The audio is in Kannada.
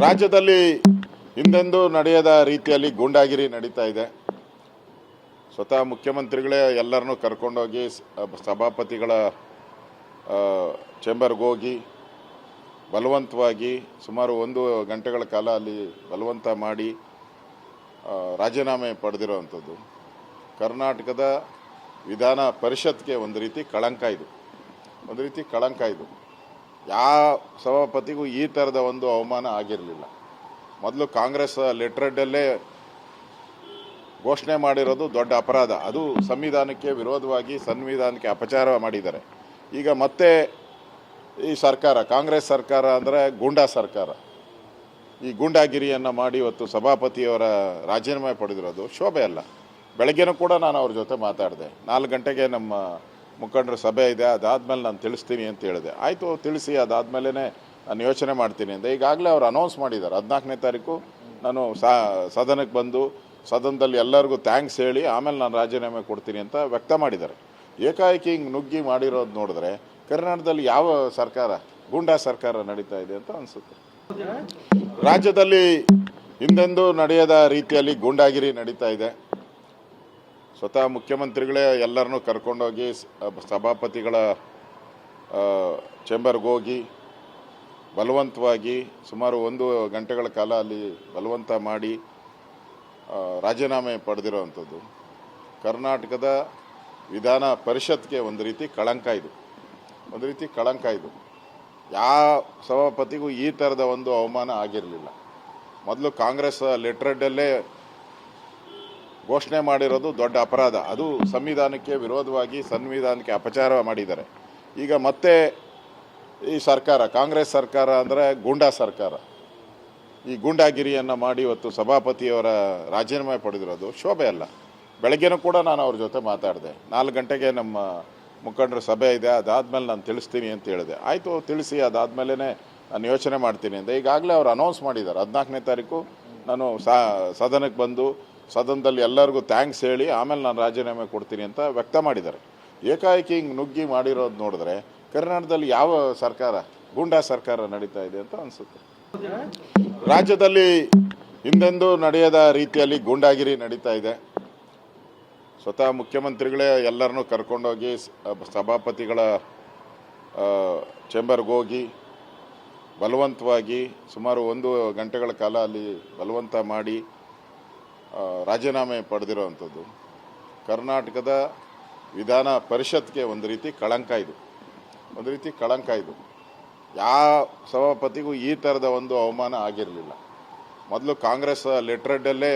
ರಾಜ್ಯದಲ್ಲಿ ಹಿಂದೆಂದೂ ನಡೆಯದ ರೀತಿಯಲ್ಲಿ ಗೂಂಡಾಗಿರಿ ನಡೀತಾ ಇದೆ. ಸ್ವತಃ ಮುಖ್ಯಮಂತ್ರಿಗಳೇ ಎಲ್ಲರನ್ನೂ ಕರ್ಕೊಂಡೋಗಿ ಸಭಾಪತಿಗಳ ಚೇಂಬರ್ಗೆ ಹೋಗಿ ಬಲವಂತವಾಗಿ ಸುಮಾರು 1 ಗಂಟೆಗಳ ಕಾಲ ಅಲ್ಲಿ ಬಲವಂತ ಮಾಡಿ ರಾಜೀನಾಮೆ ಪಡೆದಿರುವಂಥದ್ದು ಕರ್ನಾಟಕದ ವಿಧಾನ ಪರಿಷತ್ಗೆ ಒಂದು ರೀತಿ ಕಳಂಕ ಇದು. ಯಾವ ಸಭಾಪತಿಗೂ ಈ ಥರದ ಒಂದು ಅವಮಾನ ಆಗಿರಲಿಲ್ಲ. ಮೊದಲು ಕಾಂಗ್ರೆಸ್ ಲೆಟರ್ಡಲ್ಲೇ ಘೋಷಣೆ ಮಾಡಿರೋದು ದೊಡ್ಡ ಅಪರಾಧ, ಅದು ಸಂವಿಧಾನಕ್ಕೆ ವಿರೋಧವಾಗಿ ಸಂವಿಧಾನಕ್ಕೆ ಅಪಚಾರ ಮಾಡಿದ್ದಾರೆ. ಈಗ ಮತ್ತೆ ಈ ಸರ್ಕಾರ, ಕಾಂಗ್ರೆಸ್ ಸರ್ಕಾರ ಅಂದರೆ ಗೂಂಡಾ ಸರ್ಕಾರ, ಈ ಗೂಂಡಾಗಿರಿಯನ್ನು ಮಾಡಿ ಇವತ್ತು ಸಭಾಪತಿಯವರ ರಾಜೀನಾಮೆ ಪಡೆದಿರೋದು ಶೋಭೆ ಅಲ್ಲ. ಬೆಳಗ್ಗೆನೂ ಕೂಡ ನಾನು ಅವ್ರ ಜೊತೆ ಮಾತಾಡಿದೆ. 4 ಗಂಟೆಗೆ ನಮ್ಮ ಮುಖಂಡರ ಸಭೆ ಇದೆ, ಅದಾದಮೇಲೆ ನಾನು ತಿಳಿಸ್ತೀನಿ ಅಂತ ಹೇಳಿದೆ. ಆಯಿತು, ತಿಳಿಸಿ, ಅದಾದಮೇಲೆ ನಾನು ಯೋಚನೆ ಮಾಡ್ತೀನಿ ಅಂತ ಈಗಾಗಲೇ ಅವ್ರು ಅನೌನ್ಸ್ ಮಾಡಿದ್ದಾರೆ. 14ನೇ ತಾರೀಕು ನಾನು ಸದನಕ್ಕೆ ಬಂದು ಸದನದಲ್ಲಿ ಎಲ್ಲರಿಗೂ ಥ್ಯಾಂಕ್ಸ್ ಹೇಳಿ ಆಮೇಲೆ ನಾನು ರಾಜೀನಾಮೆ ಕೊಡ್ತೀನಿ ಅಂತ ವ್ಯಕ್ತ ಮಾಡಿದ್ದಾರೆ. ಏಕಾಏಕಿ ಹಿಂಗೆ ನುಗ್ಗಿ ಮಾಡಿರೋದು ನೋಡಿದ್ರೆ ಕರ್ನಾಟಕದಲ್ಲಿ ಯಾವ ಸರ್ಕಾರ, ಗೂಂಡಾ ಸರ್ಕಾರ ನಡೀತಾ ಇದೆ ಅಂತ ಅನಿಸುತ್ತೆ. ರಾಜ್ಯದಲ್ಲಿ ಹಿಂದೆಂದೂ ನಡೆಯದ ರೀತಿಯಲ್ಲಿ ಗೂಂಡಾಗಿರಿ ನಡೀತಾ ಇದೆ. ಸ್ವತಃ ಮುಖ್ಯಮಂತ್ರಿಗಳೇ ಎಲ್ಲರನ್ನೂ ಕರ್ಕೊಂಡೋಗಿ ಸಭಾಪತಿಗಳ ಚೇಂಬರ್ಗೆ ಹೋಗಿ ಬಲವಂತವಾಗಿ ಸುಮಾರು 1 ಗಂಟೆಗಳ ಕಾಲ ಅಲ್ಲಿ ಬಲವಂತ ಮಾಡಿ ರಾಜೀನಾಮೆ ಪಡೆದಿರುವಂಥದ್ದು ಕರ್ನಾಟಕದ ವಿಧಾನ ಪರಿಷತ್ಗೆ ಒಂದು ರೀತಿ ಕಳಂಕ ಇದು. ಯಾವ ಸಭಾಪತಿಗೂ ಈ ಥರದ ಒಂದು ಅವಮಾನ ಆಗಿರಲಿಲ್ಲ. ಮೊದಲು ಕಾಂಗ್ರೆಸ್ ಲೆಟರ್ಡಲ್ಲೇ ಘೋಷಣೆ ಮಾಡಿರೋದು ದೊಡ್ಡ ಅಪರಾಧ, ಅದು ಸಂವಿಧಾನಕ್ಕೆ ವಿರೋಧವಾಗಿ ಸಂವಿಧಾನಕ್ಕೆ ಅಪಚಾರ ಮಾಡಿದ್ದಾರೆ. ಈಗ ಮತ್ತೆ ಈ ಸರ್ಕಾರ, ಕಾಂಗ್ರೆಸ್ ಸರ್ಕಾರ ಅಂದರೆ ಗೂಂಡಾ ಸರ್ಕಾರ, ಈ ಗೂಂಡಾಗಿರಿಯನ್ನು ಮಾಡಿ ಇವತ್ತು ಸಭಾಪತಿಯವರ ರಾಜೀನಾಮೆ ಪಡೆದಿರೋದು ಶೋಭೆ ಅಲ್ಲ. ಬೆಳಗ್ಗೆನೂ ಕೂಡ ನಾನು ಅವ್ರ ಜೊತೆ ಮಾತಾಡಿದೆ. 4 ಗಂಟೆಗೆ ನಮ್ಮ ಮುಖಂಡರ ಸಭೆ ಇದೆ, ಅದಾದಮೇಲೆ ನಾನು ತಿಳಿಸ್ತೀನಿ ಅಂತ ಹೇಳಿದೆ. ಆಯಿತು, ತಿಳಿಸಿ, ಅದಾದಮೇಲೆ ನಾನು ಯೋಚನೆ ಮಾಡ್ತೀನಿ ಅಂತ ಈಗಾಗಲೇ ಅವ್ರು ಅನೌನ್ಸ್ ಮಾಡಿದ್ದಾರೆ. 14ನೇ ತಾರೀಕು ನಾನು ಸದನಕ್ಕೆ ಬಂದು ಸದನದಲ್ಲಿ ಎಲ್ಲರಿಗೂ ಥ್ಯಾಂಕ್ಸ್ ಹೇಳಿ ಆಮೇಲೆ ನಾನು ರಾಜೀನಾಮೆ ಕೊಡ್ತೀನಿ ಅಂತ ವ್ಯಕ್ತ ಮಾಡಿದ್ದಾರೆ. ಏಕಾಏಕಿ ಹಿಂಗೆ ನುಗ್ಗಿ ಮಾಡಿರೋದು ನೋಡಿದ್ರೆ ಕರ್ನಾಟಕದಲ್ಲಿ ಯಾವ ಸರ್ಕಾರ, ಗೂಂಡಾ ಸರ್ಕಾರ ನಡೀತಾ ಇದೆ ಅಂತ ಅನಿಸುತ್ತೆ. ರಾಜ್ಯದಲ್ಲಿ ಹಿಂದೆಂದೂ ನಡೆಯದ ರೀತಿಯಲ್ಲಿ ಗೂಂಡಾಗಿರಿ ನಡೀತಾ ಇದೆ. ಸ್ವತಃ ಮುಖ್ಯಮಂತ್ರಿಗಳೇ ಎಲ್ಲರನ್ನೂ ಕರ್ಕೊಂಡೋಗಿ ಸಭಾಪತಿಗಳ ಚೇಂಬರ್ಗೆ ಹೋಗಿ ಬಲವಂತವಾಗಿ ಸುಮಾರು 1 ಗಂಟೆಗಳ ಕಾಲ ಅಲ್ಲಿ ಬಲವಂತ ಮಾಡಿ ರಾಜೀನಾಮೆ ಪಡೆದಿರುವಂಥದ್ದು ಕರ್ನಾಟಕದ ವಿಧಾನ ಪರಿಷತ್ಗೆ ಒಂದು ರೀತಿ ಕಳಂಕ ಇದು. ಯಾವ ಸಭಾಪತಿಗೂ ಈ ಥರದ ಒಂದು ಅವಮಾನ ಆಗಿರಲಿಲ್ಲ. ಮೊದಲು ಕಾಂಗ್ರೆಸ್ ಲೆಟರ್ಡಲ್ಲೇ